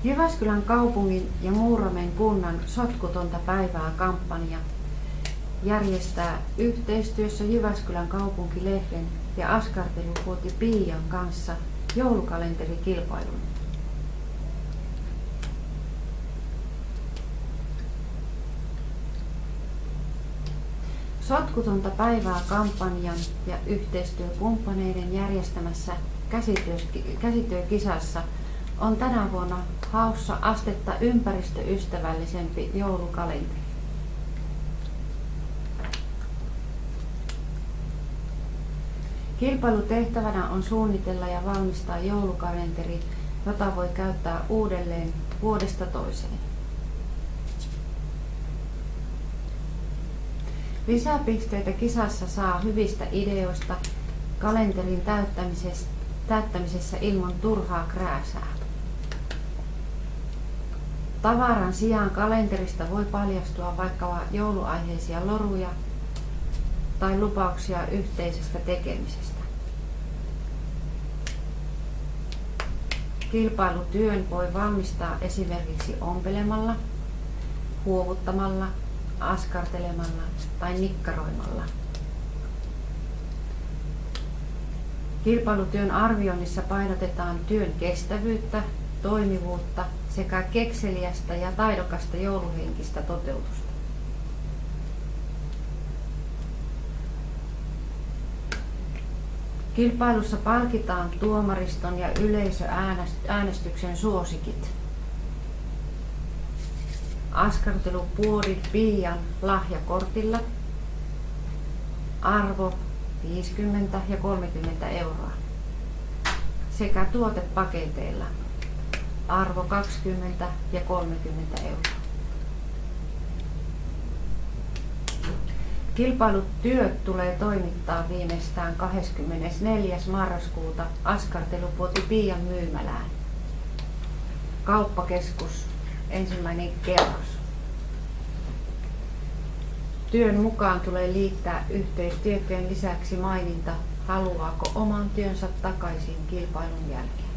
Jyväskylän kaupungin ja Muuramen kunnan Sotkutonta päivää -kampanja järjestää yhteistyössä Jyväskylän kaupunkilehden ja Askartelupuoti Piian kanssa joulukalenterikilpailun. Sotkutonta päivää -kampanjan ja yhteistyökumppaneiden järjestämässä käsityökisassa on tänä vuonna haussa astetta ympäristöystävällisempi joulukalenteri. Kilpailutehtävänä on suunnitella ja valmistaa joulukalenteri, jota voi käyttää uudelleen vuodesta toiseen. Lisäpisteitä kisassa saa hyvistä ideoista kalenterin täyttämisessä ilman turhaa krääsää. Tavaran sijaan kalenterista voi paljastua vaikka jouluaiheisia loruja tai lupauksia yhteisestä tekemisestä. Kilpailutyön voi valmistaa esimerkiksi ompelemalla, huovuttamalla, askartelemalla tai nikkaroimalla. Kilpailutyön arvioinnissa painotetaan työn kestävyyttä, toimivuutta sekä kekseliästä ja taidokasta jouluhenkistä toteutusta. Kilpailussa palkitaan tuomariston ja yleisöäänestyksen suosikit. Askartelupuodin Piian lahjakortilla arvo 50 ja 30 euroa sekä tuotepaketeilla arvo 20 ja 30 euroa. Kilpailutyöt tulee toimittaa viimeistään 24. marraskuuta Askartelupuoti Piian myymälään. Kauppakeskus, 1. kerros. Työn mukaan tulee liittää yhteistietojen lisäksi maininta, haluaako oman työnsä takaisin kilpailun jälkeen.